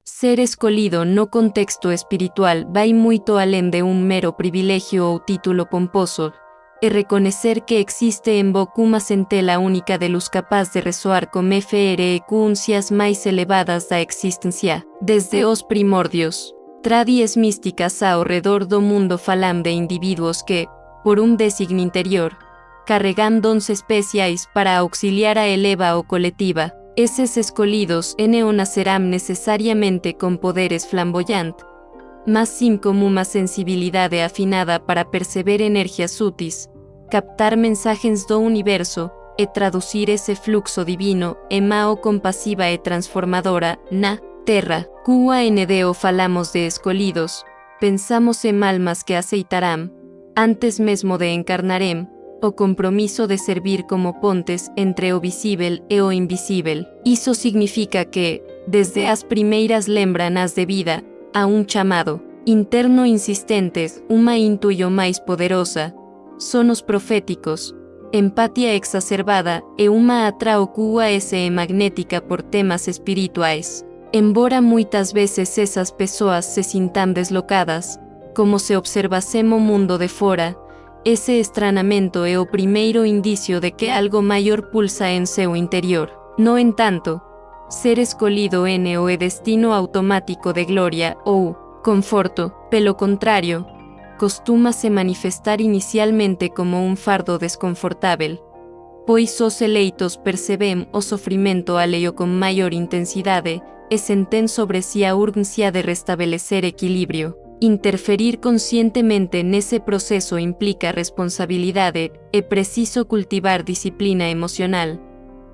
Ser escolhido no contexto espiritual vai muito além de um mero privilégio ou título pomposo, e reconhecer que existe em vos uma centela única de luz capaz de ressoar com frequências mais elevadas da existência, desde os primórdios. Tradies místicas ao redor do mundo falam de indivíduos que, por designio interior, carregan dons especiais para auxiliar a eleva o coletiva. Esses escolhidos não nascerão necessariamente com poderes flamboyantes, mas sim com uma sensibilidade afinada para perceber energias sutis, captar mensagens do universo e traduzir esse fluxo divino em mão compassiva e transformadora na Terra. Quando falamos de escolhidos, pensamos em almas que aceitarão, antes mesmo de encarnarem, o compromiso de servir como pontes entre o visível e o invisível. Isso significa que, desde as primeiras lembranças de vida, há chamado interno insistente, uma intuição mais poderosa, sonos proféticos, empatia exacerbada e uma atração magnética por temas espirituais. Embora muitas vezes essas pessoas se sintam deslocadas, como se observassem o mundo de fora, esse estranhamento é o primeiro indício de que algo maior pulsa em seu interior. No entanto, ser escolhido não é destino automático de glória ou conforto. Pelo contrário, costuma se manifestar inicialmente como fardo desconfortável, pois os eleitos percebem o sofrimento alheio com maior intensidade e sentem sobre si a urgência de restabelecer equilíbrio. Interferir conscientemente nesse processo implica responsabilidade, é preciso cultivar disciplina emocional,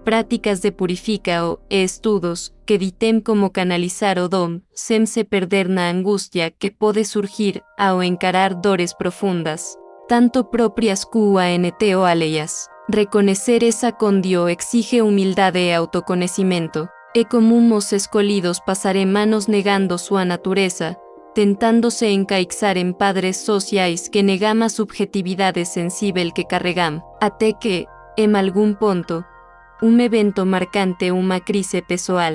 práticas de purificação e estudos que ditem como canalizar o dom, sem se perder na angústia que pode surgir ao encarar dores profundas, tanto próprias quanto alheias. Reconhecer essa condição exige humildade e autoconhecimento. É comum os escolhidos passarem anos negando sua natureza, tentando-se encaixar em padrões sociais que negam a subjetividade sensível que carregam, até que, em algum ponto, evento marcante, uma crise pessoal,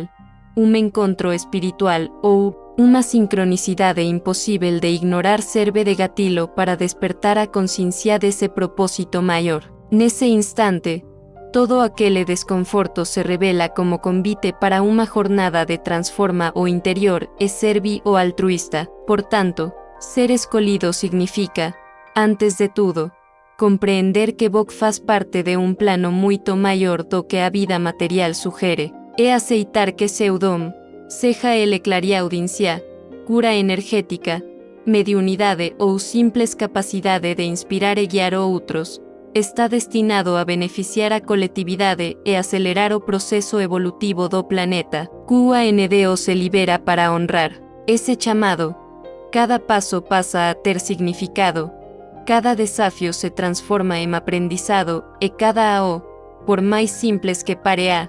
encontro espiritual ou uma sincronicidade impossível de ignorar serve de gatilho para despertar a consciência desse propósito maior. Nesse instante, todo aquele desconforto se revela como convite para uma jornada de transforma o interior e servi o altruista. Portanto, ser escolhido significa, antes de tudo, compreender que vos faz parte de plano muito maior do que a vida material sugere, e aceitar que seu dom, seja ele clariaudiencia, cura energética, mediunidade ou simples capacidade de inspirar e guiar outros, está destinado a beneficiar a coletividade e acelerar o processo evolutivo do planeta. Quando se libera para honrar esse chamado, cada passo passa a ter significado, cada desafio se transforma em aprendizado e cada AO, por mais simples que pareça,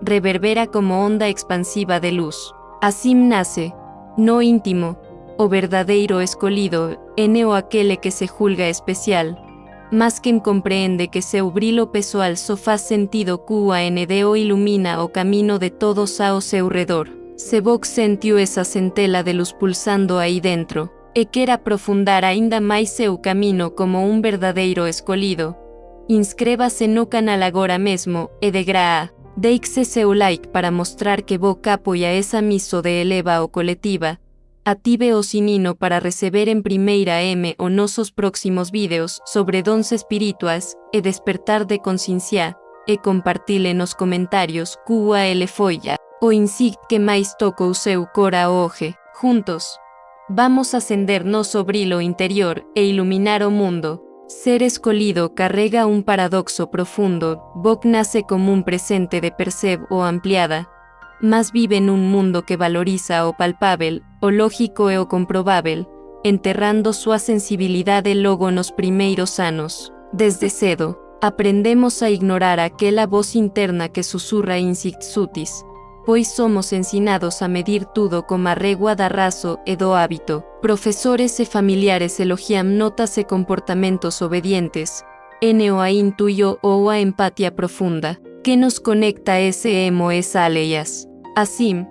reverbera como onda expansiva de luz. Assim nasce, no íntimo, o verdadeiro escolhido, não aquele que se julga especial, mas quem compreende que seu brilho pessoal só faz sentido quando ilumina o caminho de todos ao seu redor. Se vos sentiu essa centela de luz pulsando aí dentro, e quer aprofundar ainda mais seu caminho como verdadeiro escolhido, inscreva-se no canal agora mesmo e de graça, deixe seu like para mostrar que vos apoia essa missão de eleva o coletiva. Ative o sininho para receber em primeira os nossos próximos vídeos sobre dons espirituais e despertar de consciência, e compartilhe nos comentários qual foi o insight que mais tocou seu coração hoje. Juntos, vamos acender nosso brilho interior e iluminar o mundo. Ser escolhido carrega paradoxo profundo. Vos nasce como presente de perceb o ampliada, mas vive num mundo que valoriza o palpável, o lógico e o comprovável, enterrando sua sensibilidade logo nos primeiros anos. Desde cedo, aprendemos a ignorar aquela voz interna que susurra insights sutis, pois somos ensinados a medir tudo com a régua da raça e do hábito. Professores e familiares elogiam notas e comportamentos obedientes, a intuição ou a empatia profunda, que nos conecta esse emo e alheias. Assim,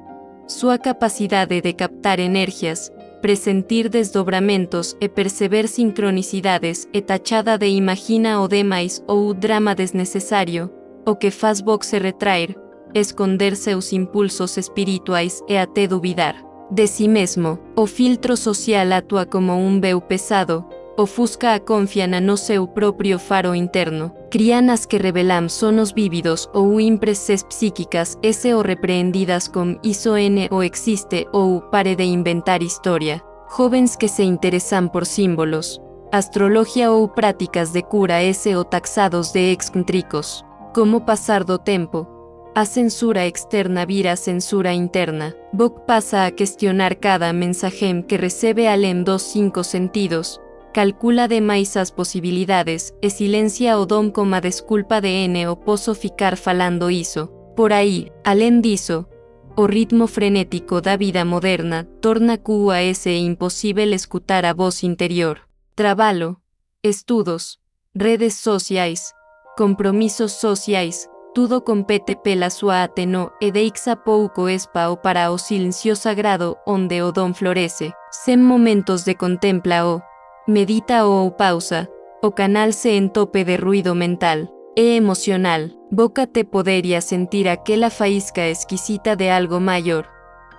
Sua capacidade de captar energias, presentir desdobramentos e perceber sincronicidades é tachada de imagina o demais ou drama desnecessário, o que faz Bock se retrair, esconder seus impulsos espirituais e até duvidar de si mesmo. O filtro social atua como um véu pesado, ofusca a confiança no seu próprio faro interno. Crianas que revelam sonos vívidos ou impressões psíquicas ou repreendidas com isso N ou existe ou pare de inventar história. Jovens que se interessam por símbolos, astrologia ou práticas de cura ou taxados de excêntricos. Como passar do tempo? A censura externa vira censura interna. Bock passa a questionar cada mensagem que recebe além dos 5 sentidos, calcula demais as possibilidades e silencia o dom como a desculpa de N ou posso ficar falando isso. Por aí, além disso, o ritmo frenético da vida moderna torna QAS impossível escutar a voz interior. Trabalho, estudos, redes sociais, compromissos sociais, tudo compete pela sua ateno e deixa pouco espaço para o silencio sagrado onde o dom floresce. Sem momentos de contempla-o, medita ou pausa, o canal se entope de ruído mental e emocional. Bock te poderia sentir aquela faísca exquisita de algo maior,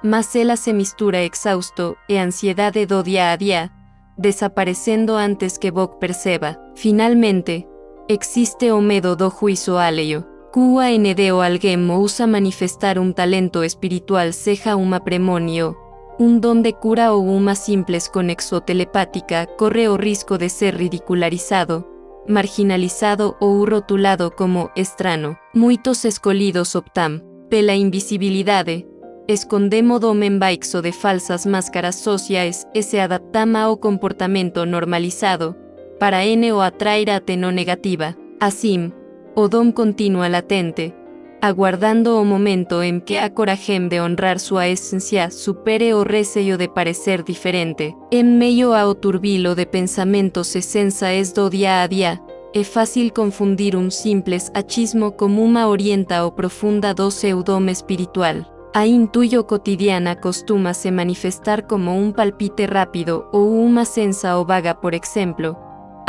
mas ela se mistura exausto e ansiedade do dia a dia, desaparecendo antes que Bock perceba. Finalmente, existe o medo do juízo alheio. QAND o alguém ousa manifestar um talento espiritual seja uma premônio, um dom de cura ou uma simples conexão telepática corre o risco de ser ridicularizado, marginalizado ou rotulado como estranho. Muitos escolhidos optam pela invisibilidade, escondemos o dom embaixo de falsas máscaras sociais e se adaptam ao comportamento normalizado, para N o atrair a atenção negativa. Assim, o dom continua latente, aguardando o momento em que a coragem de honrar sua essência supere o receio de parecer diferente. Em meio ao turbilo de pensamentos e sensações do dia a dia, é fácil confundir um simples achismo com uma orientação profunda do seu dom espiritual. A intuição cotidiana costuma se manifestar como um palpite rápido ou uma sensação vaga, por exemplo.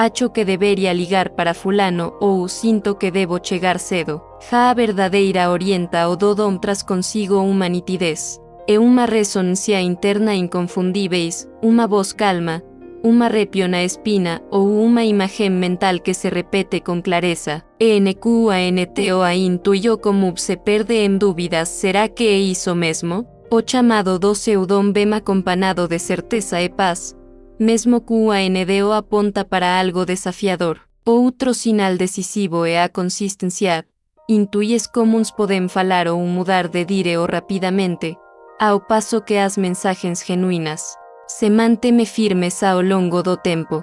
Acho que debería ligar para fulano ou sinto que debo chegar cedo. Já a verdadeira orienta o do dom traz consigo uma nitidez e uma ressonância interna inconfundíveis, uma voz calma, uma arrepio na espina ou uma imagem mental que se repete com clareza. ENQANTO a intuição como se perde em dúvidas, será que é isso mesmo? O chamado do seu dom vem acompanhado de certeza e paz, mesmo QANDO aponta para algo desafiador. Outro sinal decisivo é a consistência. Intuis comuns podem falar ou mudar de dire rapidamente, ao passo que as mensagens genuínas se mantêm firmes ao longo do tempo.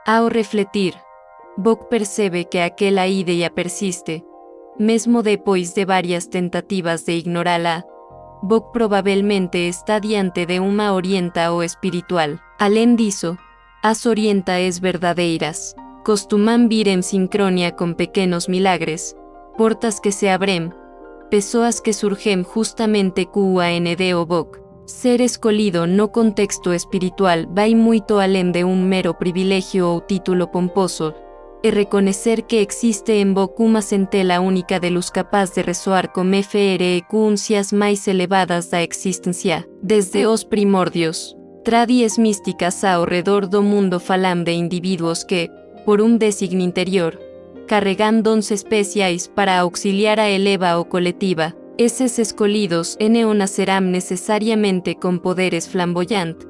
Ao refletir, Bock percebe que aquela ideia persiste, mesmo depois de várias tentativas de ignorá-la. Bock provavelmente está diante de uma orientação espiritual. Além disso, as orientações verdadeiras costumam vir em sincronia com pequenos milagres, portas que se abrem, pessoas que surgem justamente QAND o Bock. Ser escolhido no contexto espiritual vai muito além de um mero privilégio ou título pomposo, e reconhecer que existe em Bock uma centela única de luz capaz de ressoar com frequências mais elevadas da existência. Desde os primórdios, tradições místicas ao redor do mundo falam de indivíduos que, por um designio interior, carregam dons especiais para auxiliar a eleva o coletiva. Esses escolhidos não nascerão necessariamente com poderes flamboyantes,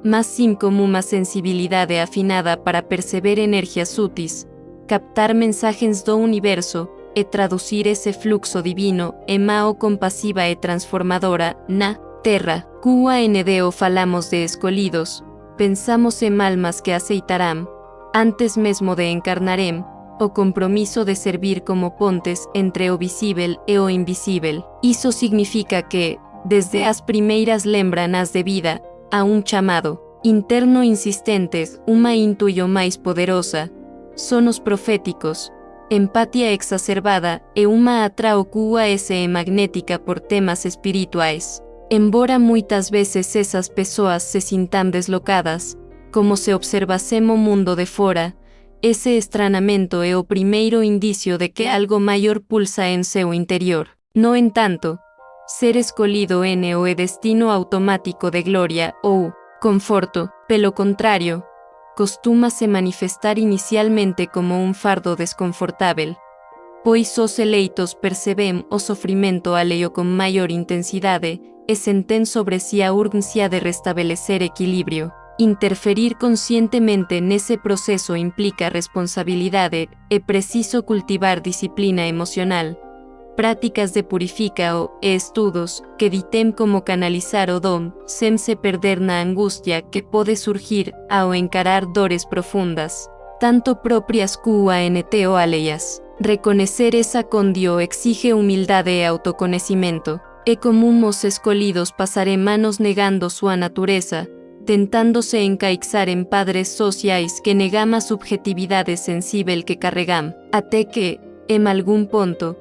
mas sim com uma sensibilidade afinada para perceber energias sutis, captar mensagens do universo e traduzir esse fluxo divino em mão compassiva e transformadora na Terra. QAND falamos de escolhidos, pensamos em almas que aceitarão, antes mesmo de encarnarem, o compromisso de servir como pontes entre o visível e o invisível. Isso significa que, desde as primeiras lembranças de vida, há um chamado interno insistentes, uma intuição mais poderosa, sonos proféticos, empatia exacerbada e uma atração QAS magnética por temas espirituais. Embora muitas veces esas pessoas se sintam deslocadas, como se observasemo mundo de fora, ese estranamento é o primeiro indicio de que algo maior pulsa en seu interior. No entanto, ser escolhido é o destino automático de gloria ou conforto, pelo contrário, costuma-se manifestar inicialmente como un fardo desconfortável, pois os eleitos percebem o sofrimento alheio com maior intensidade e sentem sobre si a urgência de restabelecer equilíbrio. Interferir conscientemente nesse processo implica responsabilidade, é preciso cultivar disciplina emocional, práticas de purificao e estudos que ditem como canalizar o dom sem se perder na angustia que pode surgir ao encarar dores profundas, tanto propias QANT o alheias. Reconocer esa condio exige humildade e autoconhecimento. É comum os escolhidos passarem manos negando sua natureza, tentándose encaixar em padres sociais que negam a subjetividade sensível que carregam, até que, em algum ponto,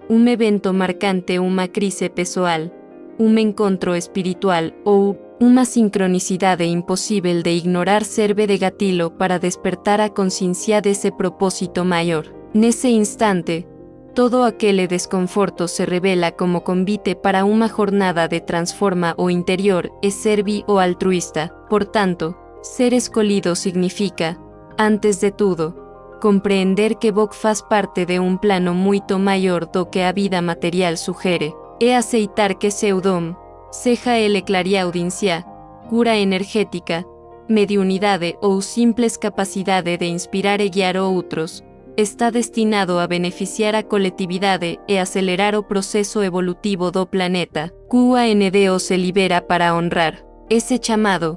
um evento marcante, uma crise pessoal, um encontro espiritual ou uma sincronicidade impossível de ignorar serve de gatilho para despertar a consciência desse propósito maior. Nesse instante, todo aquele desconforto se revela como convite para uma jornada de transforma o interior e servi o altruista. Por tanto, ser escolhido significa, antes de tudo, compreender que Bok faz parte de um plano muito maior do que a vida material sugere, e aceitar que seu dom, seja ele clariaudiencia, cura energética, mediunidade ou simples capacidade de inspirar e guiar outros, está destinado a beneficiar a coletividade e acelerar o processo evolutivo do planeta. QANDO se libera para honrar esse chamado.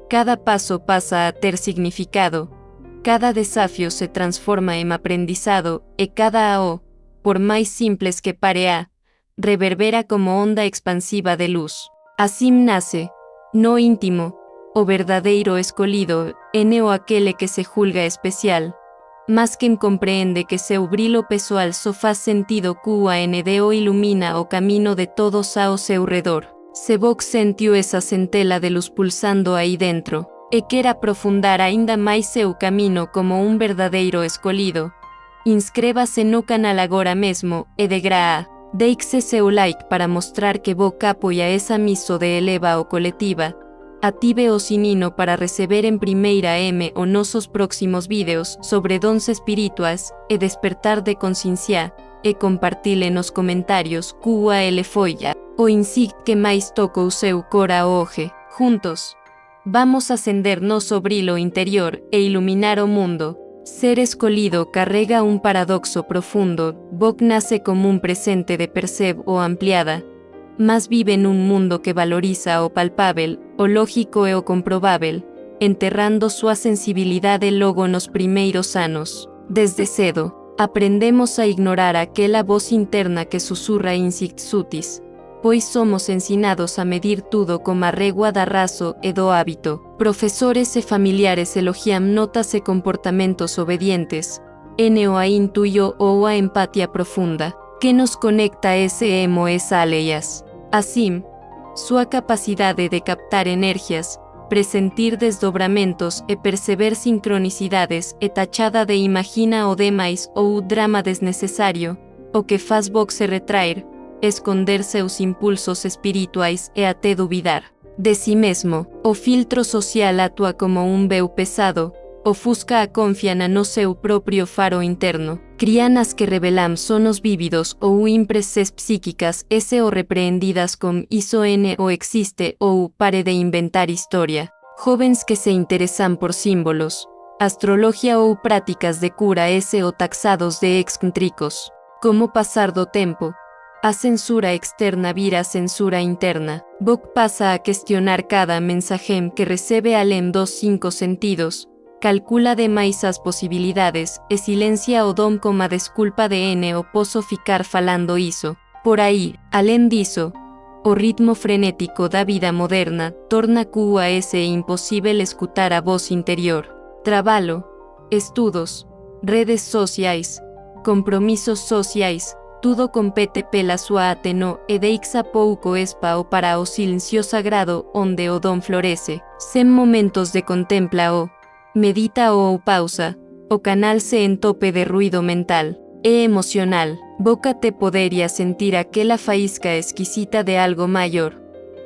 Cada passo passa a ter significado, cada desafio se transforma em aprendizado e cada AO, por mais simples que pareça, reverbera como onda expansiva de luz. Assim nasce, no íntimo, o verdadeiro escolhido, o aquele que se julga especial. Mas quem compreende que seu brilho pessoal só faz sentido QANDO ilumina o caminho de todos ao seu redor. Se Bok sentiu essa centela de luz pulsando aí dentro, e quer aprofundar ainda mais seu caminho como um verdadeiro escolhido, inscreva-se no canal agora mesmo e de graça. Deixe seu like para mostrar que Bok apoia essa missão de eleva o coletiva. Ative o sininho para receber em primeira os nossos próximos vídeos sobre dons espirituais e despertar de consciência, e compartilhe nos comentários qual foi o insight que mais tocou seu cora hoje. Juntos, vamos acender nosso brilho interior e iluminar o mundo. Ser escolhido carrega um paradoxo profundo. Bok nasce como um presente de perceb o ampliada, mas vive num mundo que valoriza o palpável, o lógico e o comprovável, enterrando sua sensibilidade logo nos primeiros anos. Desde cedo, aprendemos a ignorar aquela voz interna que sussurra insight sutis, pois somos ensinados a medir tudo com a régua da raça e do hábito. Professores e familiares elogiam notas e comportamentos obedientes, o a intuyo ou a empatia profunda, que nos conecta esse emo e alheias. Assim, sua capacidade de captar energias, presentir desdobramentos e perceber sincronicidades é tachada de imagina o demais ou drama desnecessário, o que faz Bok se retrair, esconder seus impulsos espirituais e até duvidar de si mesmo. O filtro social atua como um véu pesado, ofusca a confiança no seu próprio faro interno. Crianas que revelam sonos vívidos ou impresses psíquicas o repreendidas com isso o existe ou pare de inventar história. Jovens que se interessam por símbolos, astrologia ou práticas de cura o taxados de excêntricos. Como passar do tempo, a censura externa vira censura interna. Bok passa a questionar cada mensaje que recebe além dos 5 sentidos, calcula demais as possibilidades e silencia o dom como a desculpa de o posso ficar falando isso. Por aí, além disso, o ritmo frenético da vida moderna torna impossível escutar a voz interior. Trabalho, estudos, redes sociais, compromissos sociais, tudo compete pela sua ateno, e deixa pouco espa o para o silencio sagrado, onde o dom florece. Sem momentos de contempla o medita o pausa, o canal se entope de ruido mental e emocional. Boca te poderia sentir aquela faísca exquisita de algo maior.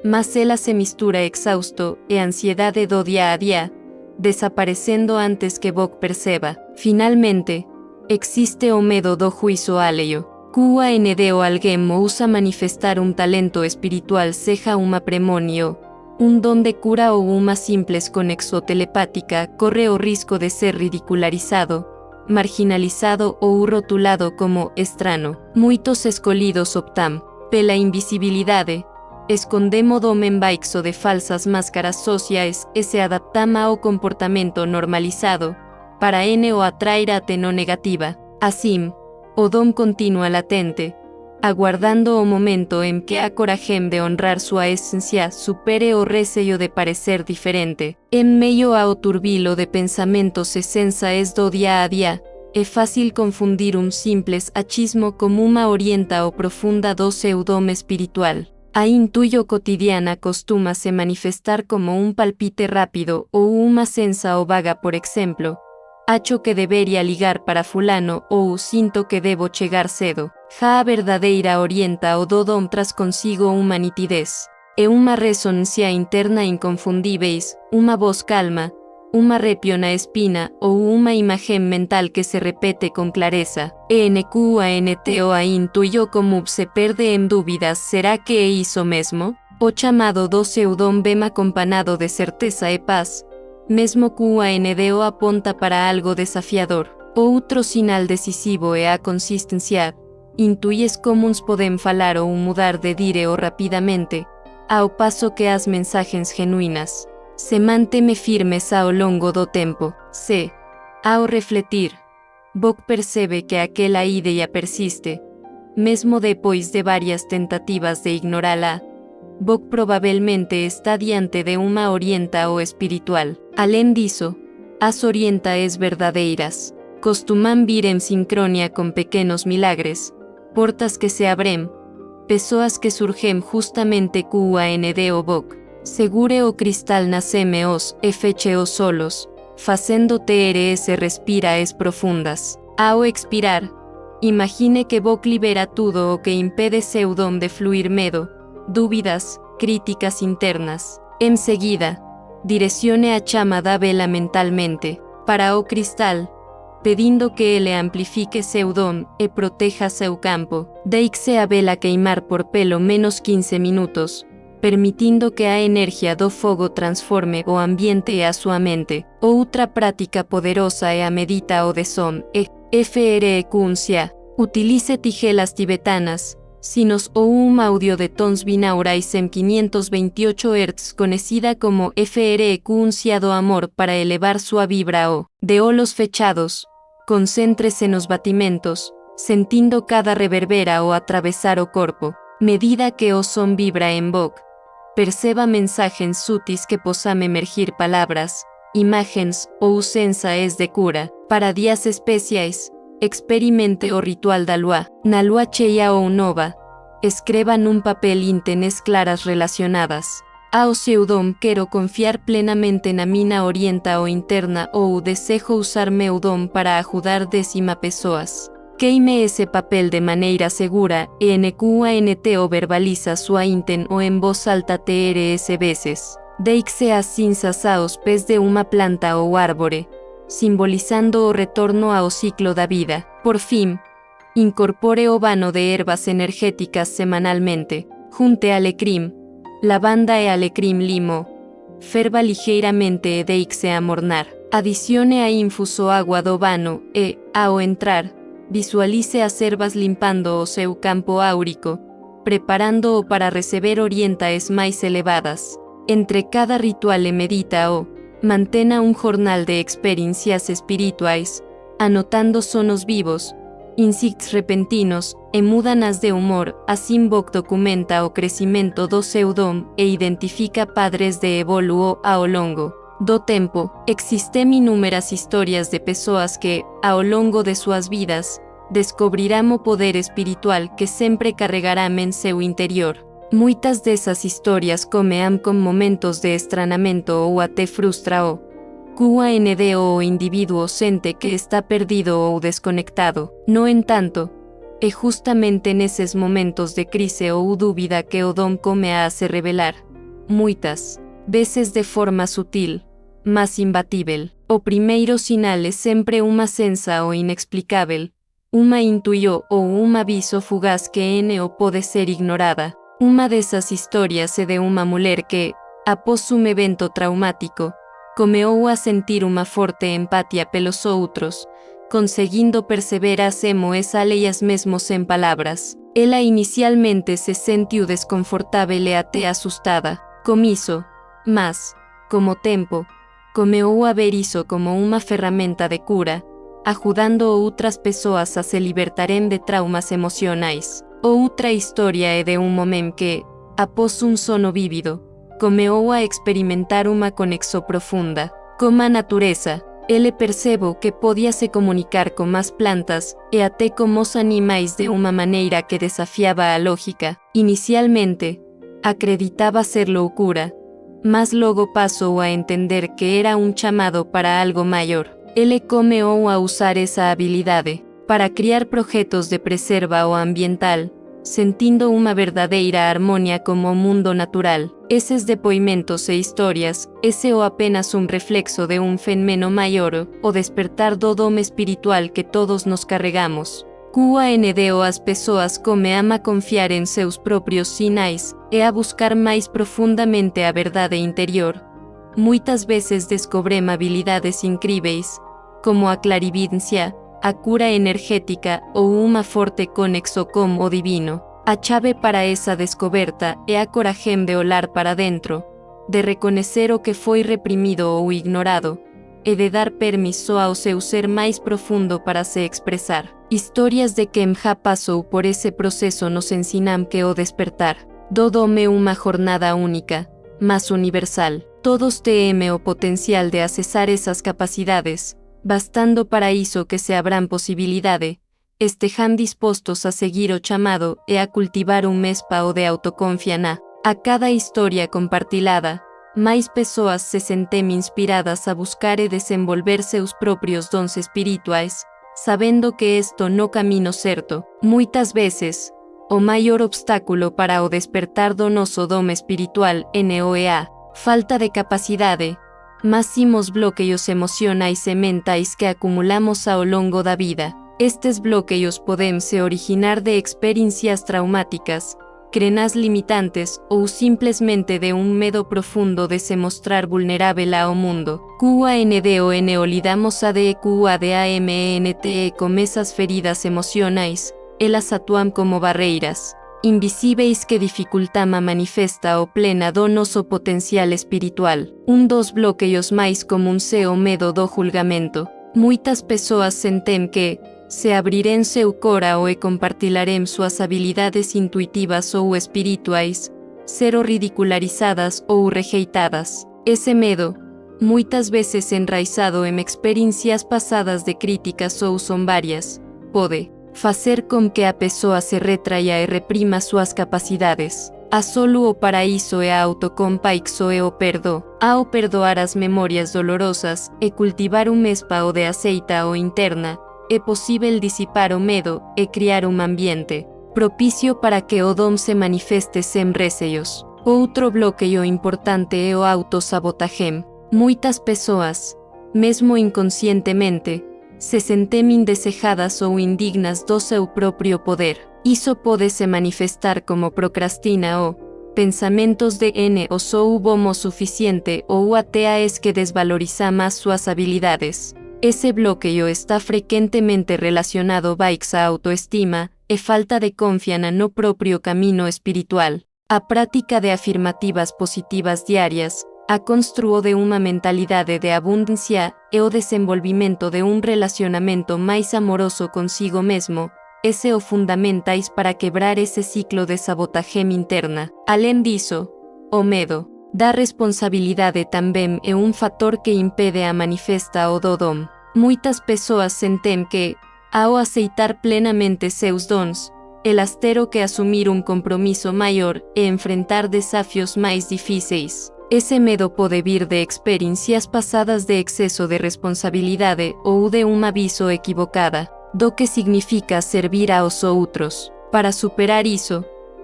Mas ela se mistura exausto e ansiedade do dia a dia, desaparecendo antes que Boc perceba. Finalmente, existe o medo do juízo alheio. QAND o alguém ousa manifestar um talento espiritual seja uma premônio, um dom de cura ou uma simples conexão telepática corre o risco de ser ridicularizado, marginalizado ou rotulado como estranho. Muitos escolhidos optam pela invisibilidade, escondemos o membaixo de falsas máscaras sociais e se adaptam ao comportamento normalizado, para o atrair a atenção negativa. Assim, o dom continua latente, aguardando o momento em que a coragem de honrar sua essência supere o receio de parecer diferente. Em meio ao turbilo de pensamentos e sensações do dia a dia, é fácil confundir um simples achismo com uma orienta ou profunda do seu dom espiritual. A intuyo cotidiana costuma se manifestar como um palpite rápido ou uma sensa ou vaga, por exemplo. Acho que debería ligar para fulano ou sinto que debo chegar cedo. Já a verdadeira orienta o do dom traz consigo uma nitidez e uma ressonância interna inconfundíveis, uma voz calma, uma arrepio na espina ou uma imagem mental que se repete com clareza. ENQANTO a intuyo como se perde em dúvidas, será que é isso mesmo? O chamado do seu dom vem acompanhado de certeza e paz, mesmo QANDO aponta para algo desafiador. Outro sinal decisivo é a consistência. Intuís como uns podem falar ou mudar de dire ou rapidamente, ao passo que as mensagens genuínas se mantêm firmes ao longo do tempo. Se, ao refletir, Boc percebe que aquela ideia persiste, mesmo depois de várias tentativas de ignorá-la. Boc provavelmente está diante de uma orienta ou espiritual. Além disso, as orientações verdadeiras costumam vir em sincronia com pequenos milagres, portas que se abrem, pessoas que surgem justamente QAND o Boc. Segure o cristal nasceme-os e feche-os solos, fazendo TRS respirações profundas. Ao expirar, imagine que Boc libera tudo o que impede seu dom de fluir: medo, dúvidas, críticas internas. Em seguida, direcione a chama da vela mentalmente para o cristal, pedindo que ele amplifique seu dom e proteja seu campo. Deixe a vela queimar por pelo menos 15 minutos, permitindo que a energia do fogo transforme o ambiente e a sua mente. Outra prática poderosa é a medita o de som e frequência. Utilize tigelas tibetanas, sinos ou um audio de tons binaurais em 528 Hz, conhecida como frequência do amor, para elevar sua vibra. De olhos fechados, concéntrese nos batimentos, sentindo cada reverbera ao atravessar o corpo. Medida que o som vibra em Boc, perceba mensagens sutis que possam emergir palavras, imagens ou sensações de cura. Para dias especiais, experimente o ritual da lua. Na lua cheia ou nova, escreva num papel íntenes claras relacionadas ao seu dom. Quero confiar plenamente na minha orienta ou interna, ou desejo usar meu dom para ajudar pessoas. Queime esse papel de maneira segura. ENQANTO verbaliza sua inten ou em voz alta TRS vezes. Deixe as cinzas aos pés de uma planta ou árvore, simbolizando o retorno ao ciclo da vida. Por fim, incorpore o vano de ervas energéticas semanalmente. Junte alecrim, lavanda e alecrim limo. Ferva ligeiramente e deixe amornar. Adicione a infuso água do vano e, ao entrar, visualice as ervas limpando o seu campo áurico, preparando-o para receber orientações mais elevadas. Entre cada ritual e medita o mantenha um jornal de experiências espirituais, anotando sonos vivos, insights repentinos e mudanças de humor. Assim Boc documenta o crescimento do seu dom e identifica padrões de evoluo ao longo do tempo. Existem inúmeras histórias de pessoas que, ao longo de suas vidas, descobriramo poder espiritual que sempre carregará en seu interior. Muitas dessas histórias comeam com momentos de estranamento ou até frustra o QAND o indivíduo sente que está perdido ou desconectado. No entanto, é justamente nesses momentos de crise ou dúvida que o dom come a se revelar, muitas vezes de forma sutil, mas imbatível. O primeiro sinal é sempre uma sensa ou inexplicável, uma intuição ou um aviso fugaz que não pode ser ignorada. Uma dessas histórias é de uma mulher que, após um evento traumático, começou a sentir uma forte empatia pelos outros, conseguindo perceber as emoções mesmo sem palavras. Ela inicialmente se sentiu desconfortável e até assustada com isso, mas, com o tempo, começou a ver isso como uma ferramenta de cura, ajudando outras pessoas a se libertarem de traumas emocionais. Outra história é de um homem que, após um sono vívido, começou a experimentar uma conexão profunda com a natureza. Ele percebeu que podia se comunicar com as plantas e até com os animais de uma maneira que desafiava a lógica. Inicialmente, acreditava ser loucura, mas logo passou a entender que era um chamado para algo maior. Ele começou a usar essa habilidade para criar projetos de preserva o ambiental, sentindo uma verdadeira harmonia com o mundo natural. Esses depoimentos e histórias, esse é apenas um reflexo de um fenômeno maior, o despertar do dom espiritual que todos nos carregamos. QAND as pessoas começam a confiar em seus próprios sinais e a buscar mais profundamente a verdade interior. Muitas vezes descobrem habilidades incríveis, como a clarividência, a cura energética ou uma forte conexão com o divino. A chave para essa descoberta é a coragem de olhar para dentro, de reconhecer o que foi reprimido ou ignorado, e de dar permiso ao seu ser mais profundo para se expressar. Histórias de quem já passou por esse processo nos ensinam que o despertar do dom é uma jornada única, mas universal. Todos têm o potencial de acessar essas capacidades, bastando para isso que se abran posibilidade, estejam dispostos a seguir o chamado e a cultivar um espírito de autoconfiança. A cada história compartilhada, mais pessoas se sentem inspiradas a buscar e desenvolver seus próprios dons espirituais, sabendo que esto no caminho certo. Muitas vezes, o maior obstáculo para o despertar do nosso dom espiritual é a falta de capacidade, máximos bloqueios emocionais e mentais que acumulamos ao longo da vida. Estes bloqueios podem se originar de experiencias traumáticas, crenças limitantes ou simplesmente de um medo profundo de se mostrar vulnerável ao mundo. QAND lidamos a DQADAMENTE com essas feridas emocionais, elas atuam como barreiras invisíveis que dificultam a manifesta o plena do nosso potencial espiritual. Um dos bloqueios mais comuns é o medo do julgamento. Muitas pessoas sentem que, se abrirem seu coração e compartilharem suas habilidades intuitivas ou espirituais, serão ridicularizadas ou rejeitadas. Esse medo, muitas vezes enraizado em experiências passadas de críticas ou sombarias, pode fazer com que a pessoa se retraia e reprima suas capacidades. A solo o paraíso é a autocompaixão e o perdão. Ao perdoar as memórias dolorosas e cultivar um espírito de aceitação interna, é possível dissipar o medo e criar um ambiente propício para que o dom se manifeste sem receios. Outro bloqueio importante é o autosabotaje. Muitas pessoas, mesmo inconscientemente, se sentem indesejadas ou indignas do seu próprio poder. Isso pode se manifestar como procrastina ou pensamentos de ou sou bom o suficiente ou até que desvalorizamos suas habilidades. Esse bloqueio está frequentemente relacionado baixa autoestima e falta de confiança no próprio caminho espiritual. A prática de afirmativas positivas diárias, a construção de uma mentalidade de abundância e o desenvolvimento de um relacionamento mais amoroso consigo mesmo, esse o fundamentais para quebrar esse ciclo de sabotagem interna. Além disso, o medo da responsabilidade também é um fator que impede a manifesta o do dom. Muitas pessoas sentem que, ao aceitar plenamente seus dons, elas terão que assumir um compromisso maior e enfrentar desafios mais difíceis. Esse medo pode vir de experiências passadas de excesso de responsabilidade ou de uma visão equivocada do que significa servir aos outros. Para superar isso,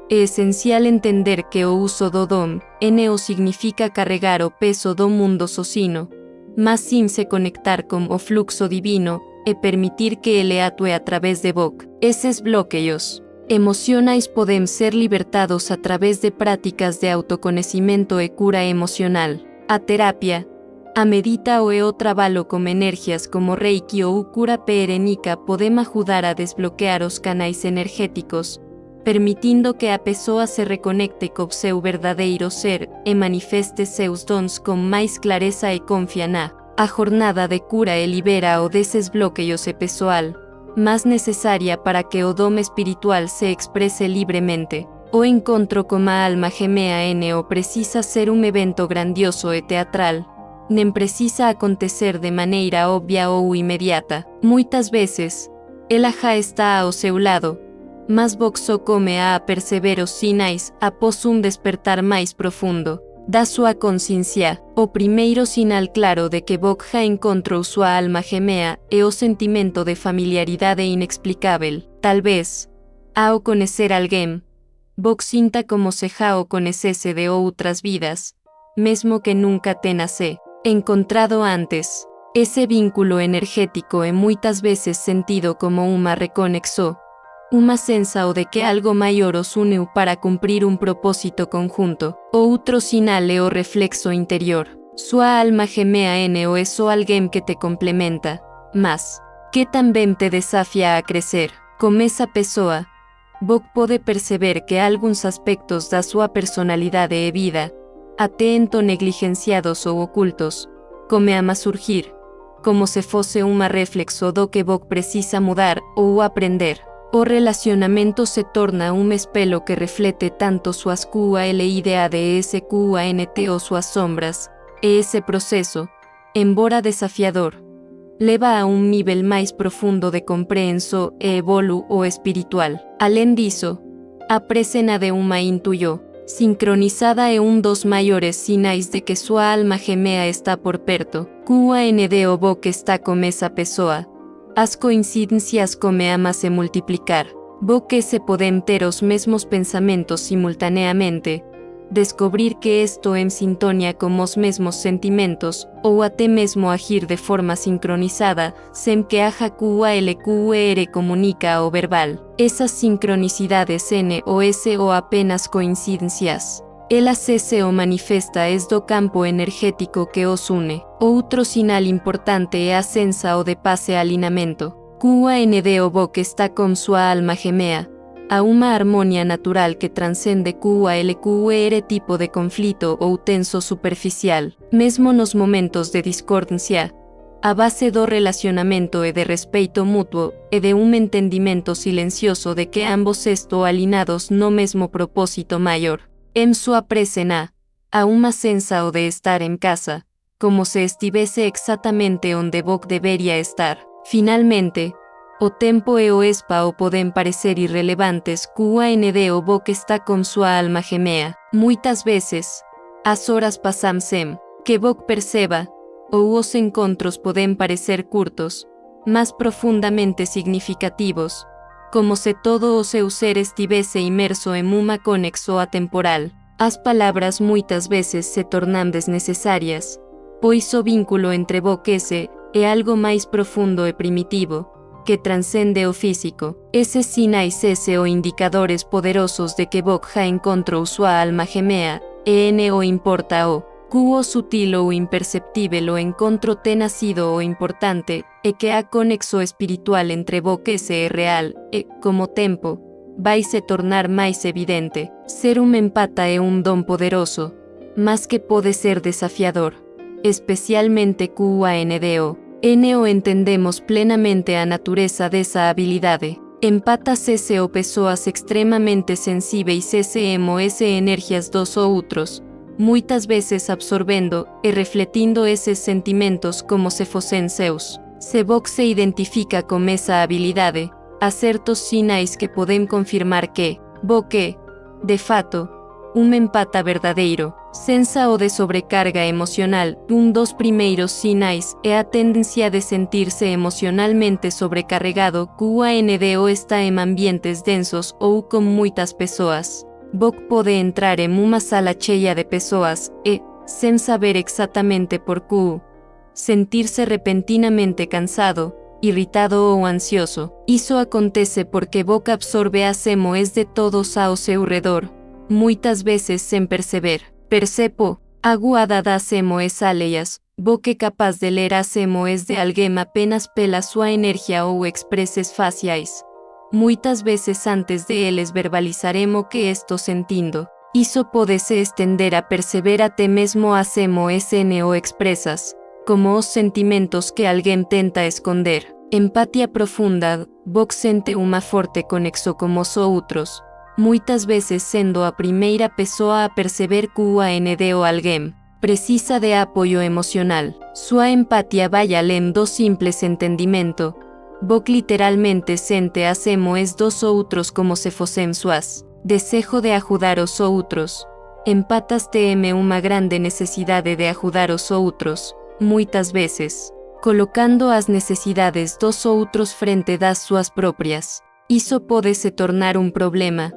é essencial entender que o uso do dom não significa carregar o peso do mundo sozinho, mas sim se conectar com o fluxo divino e permitir que ele atue a través de vos. Esses bloqueios emocionais podem ser libertados a través de práticas de autoconhecimento e cura emocional. A terapia, a medita ou o trabalho com energias como Reiki ou cura perenica podem ajudar a desbloquear os canais energéticos, permitindo que a pessoa se reconecte com seu verdadeiro ser e manifeste seus dons com mais clareza e confiança. A jornada de cura e libera o desses bloqueios é pessoal, mas necessária para que o dom espiritual se expresse livremente. O encontro com a alma gêmea não precisa ser um evento grandioso e teatral, nem precisa acontecer de maneira óbvia ou imediata. Muitas vezes, ela já está ao seu lado, mas vos só come a perceber os sinais após um despertar mais profundo da sua consciência. O primeiro sinal claro de que vos já encontrou sua alma gêmea é o sentimento de familiaridade inexplicável. Talvez, ao conhecer alguém, vos sinta como se já o conhecesse de outras vidas, mesmo que nunca tenha se encontrado antes. Esse vínculo energético é muitas vezes sentido como uma reconexão, uma sensação de que algo maior os uniu para cumprir um propósito conjunto. Outro sinal é o reflexo interior. Sua alma gêmea não é só alguém que te complementa, mas que também te desafia a crescer. Com essa pessoa, vos pode perceber que alguns aspectos da sua personalidade e vida, até então negligenciados ou ocultos, começam a surgir, como se fosse uma reflexo do que vos precisa mudar ou aprender. O relacionamento se torna um espelho que reflete tanto suas qualidades quant ou suas sombras, e esse processo, embora desafiador, leva a um nível mais profundo de compreensão e evolução espiritual. Além disso, a presença de uma intuição sincronizada é um dos maiores sinais de que sua alma gêmea está por perto. Quando o vos está com essa pessoa, as coincidências começam a se multiplicar. Vos que se podem ter os mesmos pensamentos simultaneamente, descobrir que estou em sintonia com os mesmos sentimentos, ou até mesmo agir de forma sincronizada, sem que haja QALQR comunica ou verbal. Essas sincronicidades NOS ou apenas coincidências. Elas se o manifesta es do campo energético que os une. Outro sinal importante é a sensação de paz e alinhamento. Quando o vos está com sua alma gêmea, há uma harmonia natural que transcende qualquer tipo de conflito ou tenso superficial. Mesmo nos momentos de discordância, a base do relacionamento é de respeito mútuo e de um entendimento silencioso de que ambos estão alinhados no mesmo propósito maior. Em sua presença, há uma sensação de estar em casa, como se estivesse exatamente onde vos deveria estar. Finalmente, o tempo e o espaço podem parecer irrelevantes quando o vos está com sua alma gêmea. Muitas vezes, as horas passam sem que vos perceba, ou os encontros podem parecer curtos, mas profundamente significativos, como se todo o seu ser estivesse imerso em uma conexão atemporal. As palavras muitas vezes se tornam desnecessárias, pois o vínculo entre vos é algo mais profundo e primitivo, que transcende o físico. Esses sinais são indicadores poderosos de que vos já encontrou sua alma gêmea, e não importa o quão sutil ou imperceptível o encontro tenha sido o importante é que a conexão espiritual entre vos é real e, com o tempo, vai se tornar mais evidente. Ser um empata é um dom poderoso, mas que pode ser desafiador, especialmente quando não entendemos plenamente a natureza dessa habilidade. Empatas ou pessoas extremamente sensíveis emos energias dos outros, muitas vezes absorvendo e refletindo esses sentimentos como se fossem seus. Se bok se identifica con esa habilidade, a certos sinais que podem confirmar que, bok é, de fato, empata verdadeiro. Sensa o de sobrecarga emocional, dos primeiros sinais é a tendencia de sentirse emocionalmente sobrecarregado quando está em ambientes densos ou com muitas pessoas. Bok pode entrar em uma sala cheia de pessoas e, sem saber exatamente por quê, sentir-se repentinamente cansado, irritado ou ansioso. Isso acontece porque Bok absorbe as emoções de todos ao seu redor, muitas vezes sem perceber. Percepo, aguada das emoções alheias, Bok é capaz de ler as emoções de alguém apenas pela sua energia ou expresses faciais. Muitas vezes antes de eles verbalizaremos o que estou sentindo. Isso pode se estender a perceber até mesmo as emoções ou expressas, como os sentimentos que alguém tenta esconder. Empatia profunda, Bok sente uma forte conexão com os outros, muitas vezes sendo a primeira pessoa a perceber quando alguém precisa de apoio emocional. Sua empatia vai além do simples entendimento. Bok literalmente sente as emoções dos outros como se fossem suas. Desejo de ajudar os outros. Empatas têm uma grande necessidade de ajudar os outros, muitas vezes, colocando as necessidades dos outros frente das suas próprias. Isso pode se tornar problema,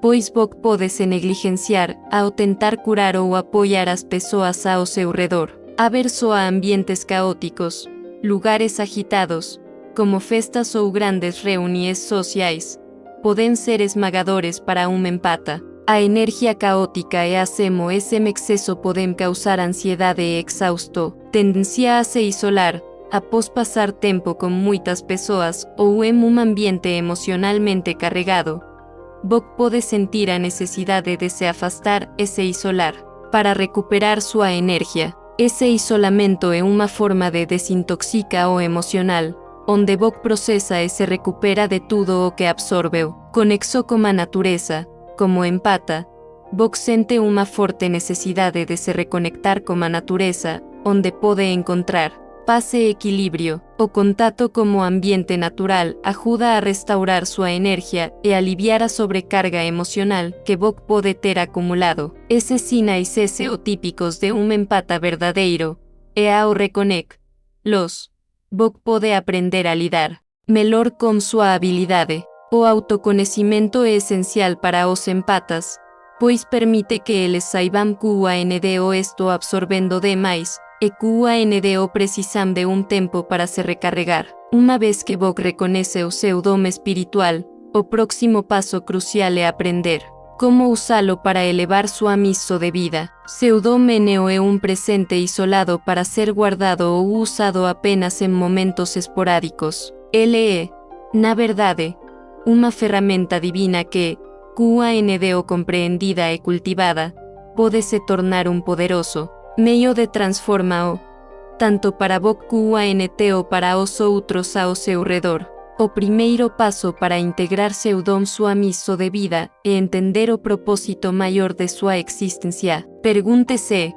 pois Bok pode se negligenciar ao tentar curar ou apoiar as pessoas ao seu redor. Averso a ambientes caóticos, lugares agitados, como festas ou grandes reuniões sociais, podem ser esmagadores para empata. A energia caótica e as emoções em excesso podem causar ansiedade e exausto, tendência a se isolar, após passar tempo com muitas pessoas ou em ambiente emocionalmente carregado. Bok pode sentir a necessidade de se afastar e se isolar, para recuperar sua energia. Esse isolamento é uma forma de desintoxica o emocional, onde Bok processa e se recupera de tudo o que absorveu. Conexo com a natureza, como empata, Bok sente uma forte necessidade de se reconectar com a natureza, onde pode encontrar paz e equilíbrio. O contato com o ambiente natural ajuda a restaurar sua energia e aliviar a sobrecarga emocional que Bok pode ter acumulado. Esses sinais típicos de empata verdadeiro, e ao los Bok pode aprender a lidar melhor com sua habilidade. O autoconhecimento é essencial para os empatas, pois permite que eles saibam quando estou absorvendo demais e quando precisam de tempo para se recarregar. Uma vez que Bok reconhece o seu dom espiritual, o próximo passo crucial é aprender como usá-lo para elevar sua missão de vida. Seu dom é presente isolado para ser guardado ou usado apenas em momentos esporádicos. Ele é, na verdade, uma ferramenta divina que, quando compreendida e cultivada, pode se tornar poderoso meio de transforma-o, tanto para Bok quanto para os outros ao seu redor. O primeiro passo para integrar seu dom sua missão de vida é entender o propósito maior de sua existência. Pergunte-se,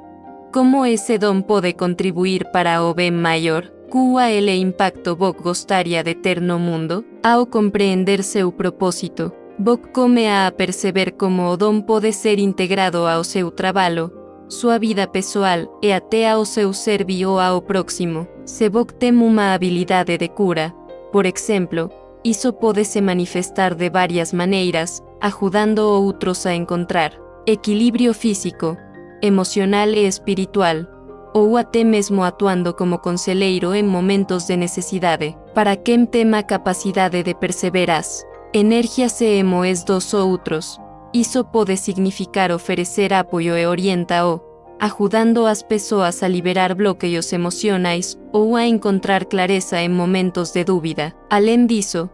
como esse dom pode contribuir para o bem maior? Qual impacto Bok gostaria de ter no mundo? Ao compreender seu propósito, Bok come a perceber como o dom pode ser integrado ao seu trabalho, sua vida pessoal e até ao seu serviço ao próximo. Se Bok tem uma habilidade de cura, por exemplo, isso pode se manifestar de várias maneiras, ajudando outros a encontrar equilíbrio físico, emocional e espiritual, ou até mesmo atuando como conselheiro em momentos de necessidade. Para quem tem a capacidade de perceber as energias e emoções dos outros, isso pode significar oferecer apoio e orienta-o, ajudando as pessoas a liberar bloqueios emocionais ou a encontrar clareza em momentos de dúvida. Além disso,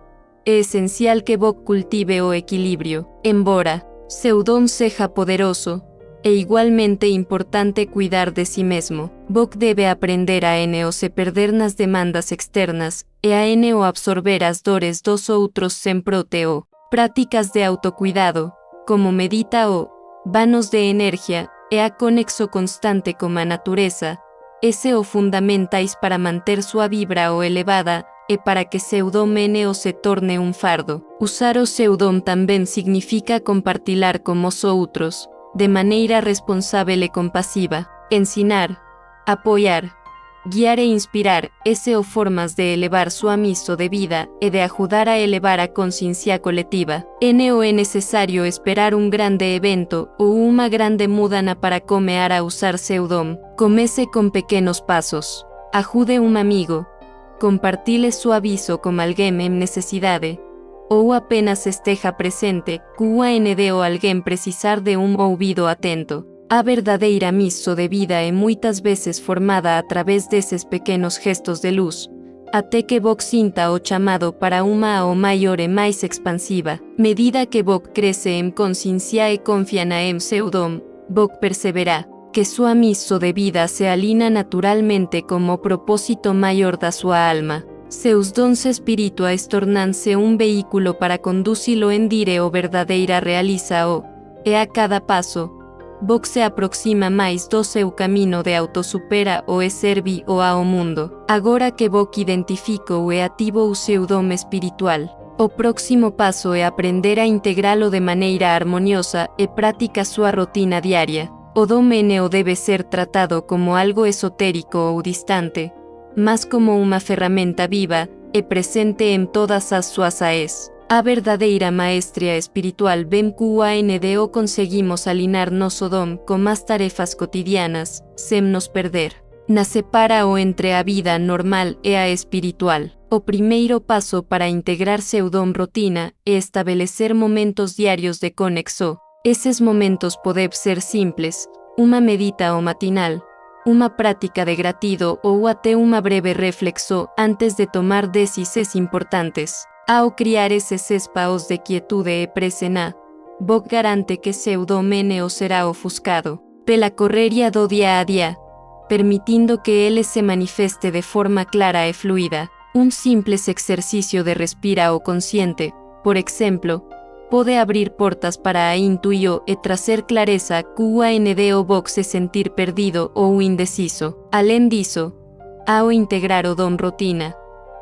é essencial que Bok cultive o equilíbrio. Embora seu dom seja poderoso, é igualmente importante cuidar de si mesmo. Bok debe aprender a se perder nas demandas externas e a absorber as dores dos outros sem proteo. Práticas de autocuidado, como medita o banos de energia, e a conexo constante com a natureza, ese o fundamentais para manter sua vibra o elevada, e para que seu dom o se torne un fardo. Usar o seu dom também significa compartilhar com os outros, de maneira responsável e compasiva, ensinar, apoiar, guiar e inspirar, esse o formas de elevar sua missão de vida e de ajudar a elevar a consciência coletiva. No é necessário esperar um grande evento ou uma grande mudança para começar a usar seu dom. Comece com pequenos passos. Ajude um amigo. Compartilhe su aviso com alguém em necessidade. Ou apenas esteja presente, QAND ou alguém precisar de um ouvido atento. A verdadeira missão de vida é muitas vezes formada a través desses pequenos gestos de luz, até que Bok sinta o chamado para uma ou maior e mais expansiva. Medida que Bok cresce em consciência e confia em seu dom, Bok perceberá que sua missão de vida se alinha naturalmente com o propósito maior da sua alma. Seus dons espirituais tornam-se um veículo para conduzi-lo em dire o verdadeira realiza-o, e a cada passo, Bok se aproxima mais do seu caminho de autosupera o e servi o ao mundo. Agora que Bok identificou e ativou o seu dom espiritual, o próximo passo é aprender a integrá-lo de maneira harmoniosa e prática sua rotina diária. O dom não deve ser tratado como algo esotérico ou distante, mas como uma ferramenta viva e presente em todas as suas AES. A verdadeira maestria espiritual vem QAND o conseguimos alinhar nosso dom com as tarefas cotidianas, sem nos perder. Na separa o entre a vida normal e a espiritual. O primeiro passo para integrar seu dom rotina é estabelecer momentos diários de conexão. Esses momentos podem ser simples, uma medita ou matinal, uma prática de gratido ou até uma breve reflexão antes de tomar decisões importantes. Ao criar esses espaços de quietude e presença, Bok garante que seu dom não será ofuscado pela correria do dia a dia, permitindo que ele se manifeste de forma clara e fluida. Um simples exercício de respira o consciente, por exemplo, pode abrir portas para a intuição e trazer clareza QAND o Bok se sentir perdido ou indeciso. Além disso, ao integrar o dom rotina,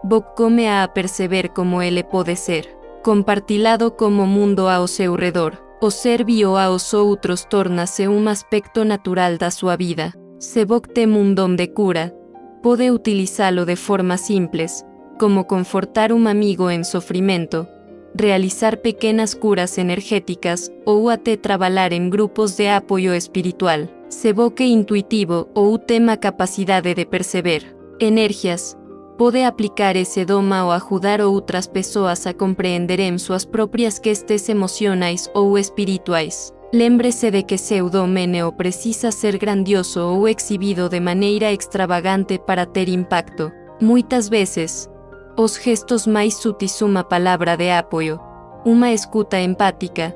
Bok come a perceber como ele pode ser compartilhado como mundo ao seu redor. O servir aos outros torna-se um aspecto natural da sua vida. Se Bok tem um dom de cura, pode utilizá-lo de forma simples, como confortar um amigo em sofrimento, realizar pequenas curas energéticas ou até trabalhar em grupos de apoio espiritual. Se Bok é intuitivo ou tem a capacidade de perceber energias, pode aplicar esse dom ao ajudar outras pessoas a compreenderem suas próprias questes emocionais ou espirituais. Lembre-se de que seu dom não precisa ser grandioso ou exhibido de maneira extravagante para ter impacto. Muitas vezes, os gestos mais sutis, uma palavra de apoio, uma escuta empática,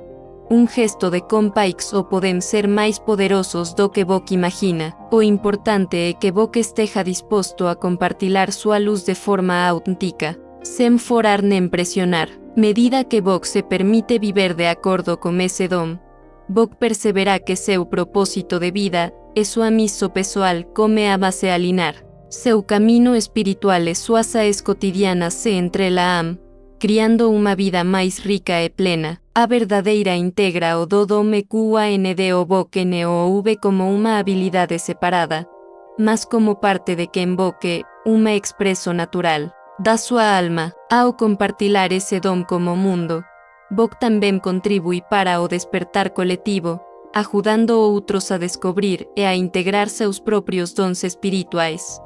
um gesto de compaixão podem ser mais poderosos do que Bok imagina. O importante é que Bok esteja disposto a compartilhar sua luz de forma autêntica, sem forar nem pressionar. Medida que Bok se permite viver de acordo com esse dom, Bok perceberá que seu propósito de vida e sua missão pessoal come a se alinhar. Seu caminho espiritual e suas AES cotidianas se entrelaçam, criando uma vida mais rica e plena. A verdadeira integra o do dom QAND o Bok não o vê como uma habilidade separada, mas como parte de quem Bok é, uma expresso natural da sua alma. Ao compartilhar esse dom como mundo, Bok também contribui para o despertar coletivo, ajudando outros a descobrir e a integrar seus próprios dons espirituais.